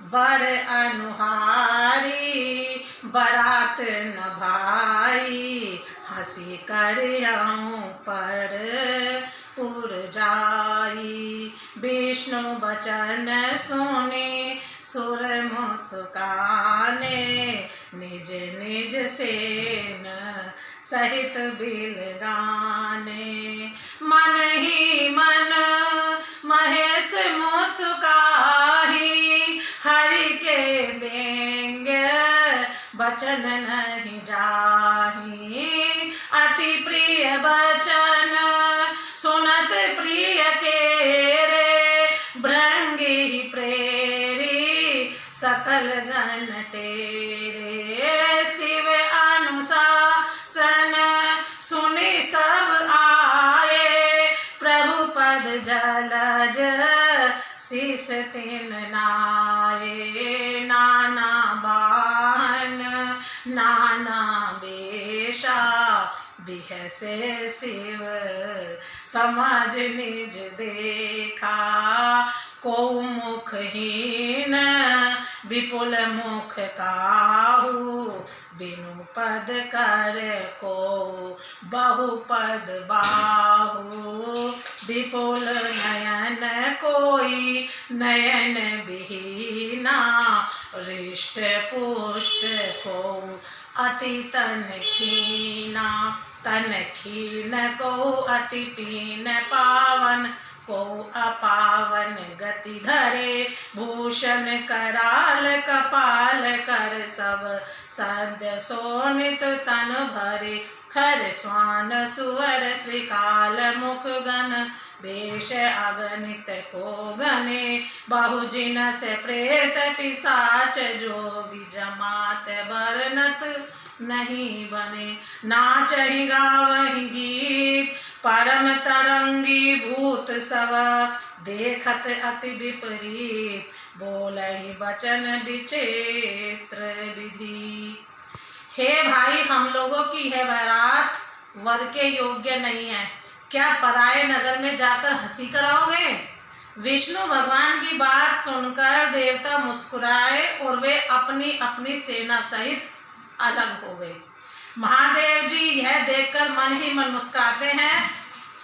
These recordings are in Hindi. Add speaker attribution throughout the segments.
Speaker 1: बर अनुहारी बरात न भाई, हंसी कर पर पुर जाई। विष्णु बचन सुने सुर मुस्काने, निज निज सेन सहित बिल गाने। मन ही मन महेश मुस्काही, हरि के व्यंग्य बचन नहीं जाही। अति प्रिय बचन सुनत प्रिय के रे, भृंगी प्रेरी सकल गण टेरे। शिव अनुशासन सुनि सब आए, प्रभु पद जलज शीस तिन नाये। नाना बाहन नाना बेशा, बिहसे शिव समझ निज देखा। को मुखहीन विपुल मुख काहू, बिनु पद कर को बहुपद बाहू। विपुल नयन कोई नयन विहीना, हृष्ट पुष्ट को अति तन खीना। तन खीन को अति पीन पावन, को अपावन गति धरे। भूषण कराल कपाल कर सब सद्य शोणित तन भरे। खर स्वान सुअर श्रीकाल मुख गण, वेश अगणित को गणे। बहुजिन से प्रेत पिशाच, जोगी जमात बरनत नहीं बने। नाचहि गावहि गीत परम तरंगी भूत सब, देखत अति विपरीत बोलहि वचन विचित्र विधि। हे भाई, हम लोगों की है बारात वर के योग्य नहीं है, क्या पराये नगर में जाकर हंसी कराओगे? विष्णु भगवान की बात सुनकर देवता मुस्कुराए और वे अपनी अपनी सेना सहित अलग हो गए। महादेव जी यह देखकर मन ही मन मुस्कुराते हैं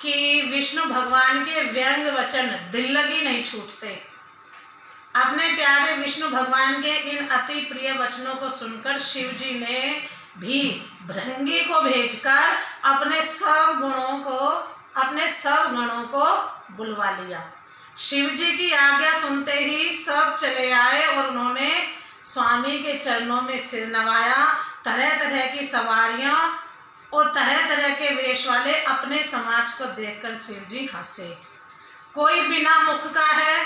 Speaker 1: कि विष्णु भगवान के व्यंग वचन दिल लगी नहीं छूटते। अपने प्यारे विष्णु भगवान के इन अति प्रिय वचनों को सुनकर शिव जी ने भी भृंगी को भेजकर अपने सब गणों को बुलवा लिया। शिव जी की आज्ञा सुनते ही सब चले आए और उन्होंने स्वामी के चरणों में सिर नवाया। तरह तरह की सवारियां और तरह तरह के वेश वाले अपने समाज को देखकर शिव जी हंसे। कोई बिना मुख का है,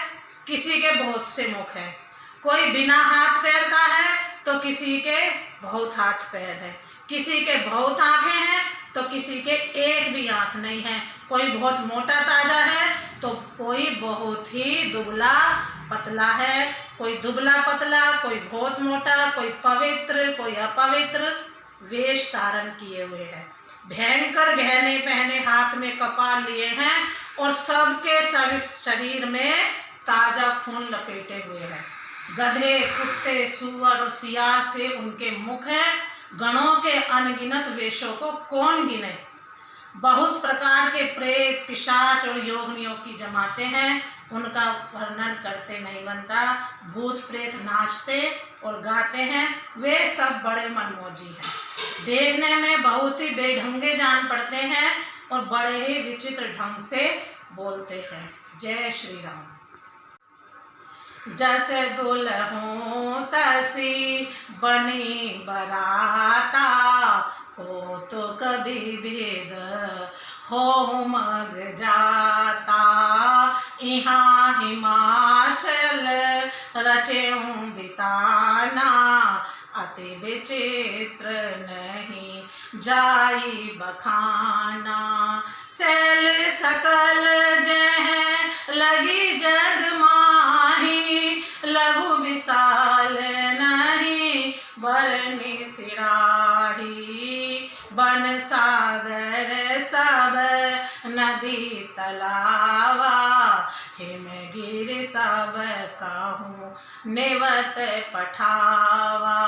Speaker 1: किसी के बहुत से मुख हैं। कोई बिना हाथ पैर का है तो किसी के बहुत हाथ पैर है। किसी के बहुत आंखें हैं तो किसी के एक भी आंख नहीं है। कोई बहुत मोटा ताजा है तो कोई बहुत ही दुबला पतला है। कोई दुबला पतला, कोई बहुत मोटा, कोई पवित्र, कोई अपवित्र वेश धारण किए हुए हैं। भयंकर गहने पहने, हाथ में कपाल लिए हैं और सबके सब शरीर में ताजा खून लपेटे हुए हैं। गधे, कुत्ते, सूअर और सियार से उनके मुख हैं। गणों के अनगिनत वेशों को कौन गिने। बहुत प्रकार के प्रेत, पिशाच और योगिनियों की जमाते हैं, उनका वर्णन करते नहीं बनता। भूत प्रेत नाचते और गाते हैं, वे सब बड़े मनमोजी हैं। देखने में बहुत ही बेढंगे जान पड़ते हैं और बड़े ही विचित्र ढंग से बोलते हैं। जय श्री राम। जस दुल्हों तसी बनी बराता, को तो कभी भेद हो मग जाता। यहाँ हिमाचल रचेऊं बिताना, अति विचित्र नहीं जाई बखाना। सैल सकल जह लगी जग माही, लघु विशाल नहीं बरनी सिराही। बन सागर सब नदी तलावा, हिमगिरि सब कहूँ निवत पठावा।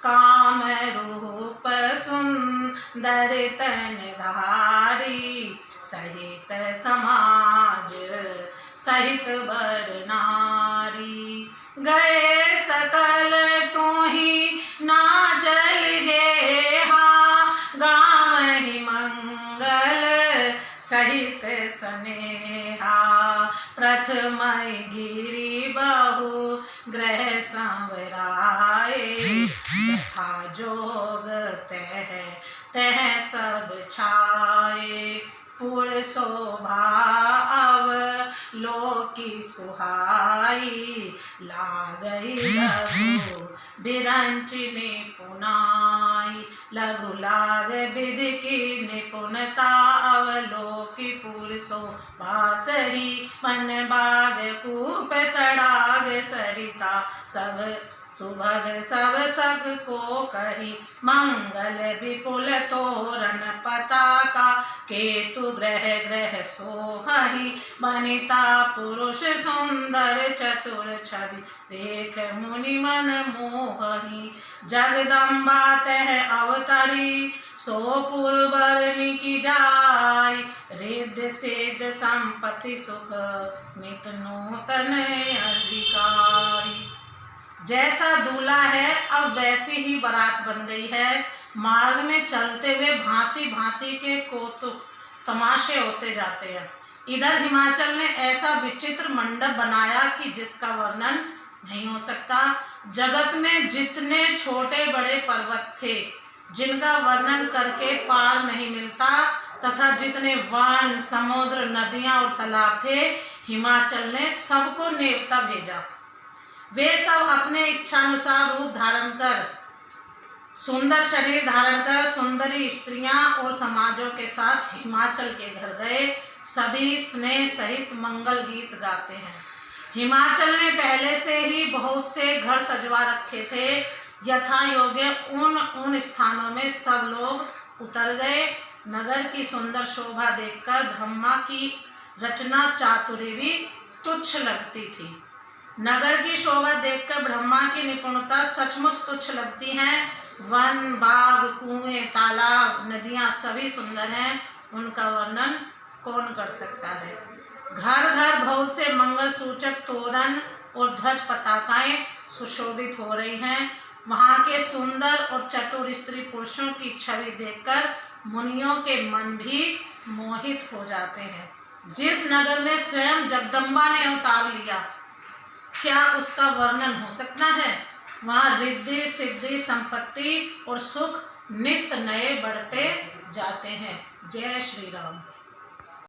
Speaker 1: काम रूप सुंदर तन धारी सहित समाज सहित बर नारी। गए सकल तुम्ही ना चल गे हा गाँव ही मंगल सहित स्नेहा। प्रथम गिरि बहु ग्रह संवराए तथा जोग तह तह सब छाए। पुर शोभा अवलोकी सुहाई लागई लघु बिरंच निपुनाई। लघु लाग विधि की निपुणता अवलोकी पुर शोभा सही। मन बाग कूप तड़ाग सरिता सब सुभग सब सग को कही। मंगल विपुल तोरण पताका केतु ग्रह ग्रह सोहहि। वनिता पुरुष सुंदर चतुर छवि देख मुनि मन मोहहि। जगदम्बा तह अवतरी सो पुरबरनी की जाय। रिद्ध सिद्ध संपत्ति सुख नित नूतन अधिकारी। जैसा दूल्हा है अब वैसी ही बारात बन गई है। मार्ग में चलते हुए भांति भांति के कौतुक तमाशे होते जाते हैं। इधर हिमाचल ने ऐसा विचित्र मंडप बनाया कि जिसका वर्णन नहीं हो सकता। जगत में जितने छोटे बड़े पर्वत थे जिनका वर्णन करके पार नहीं मिलता, तथा जितने वन समुद्र नदियां और तालाब थे, हिमाचल ने सबको नेवता भेजा। वे सब अपने इच्छानुसार रूप धारण कर सुंदर शरीर धारण कर सुंदरी स्त्रियां और समाजों के साथ हिमाचल के घर गए। सभी स्नेह सहित मंगल गीत गाते हैं। हिमाचल ने पहले से ही बहुत से घर सजवा रखे थे। यथा योग्य उन स्थानों में सब लोग उतर गए। नगर की सुंदर शोभा देखकर ब्रह्मा की रचना चातुरी भी तुच्छ लगती थी। नगर की शोभा देखकर ब्रह्मा की निपुणता सचमुच तुच्छ लगती है। वन बाग कुएं तालाब नदियां सभी सुंदर हैं, उनका वर्णन कौन कर सकता है। घर घर बहुत से मंगल सूचक तोरण और ध्वज पताकाएं सुशोभित हो रही हैं। वहाँ के सुंदर और चतुर स्त्री पुरुषों की छवि देखकर मुनियों के मन भी मोहित हो जाते हैं। जिस नगर में स्वयं जगदम्बा ने अवतार लिया, क्या उसका वर्णन हो सकता है। वहाँ रिद्धि सिद्धि संपत्ति और सुख नित्य नए बढ़ते जाते हैं। जय श्री राम।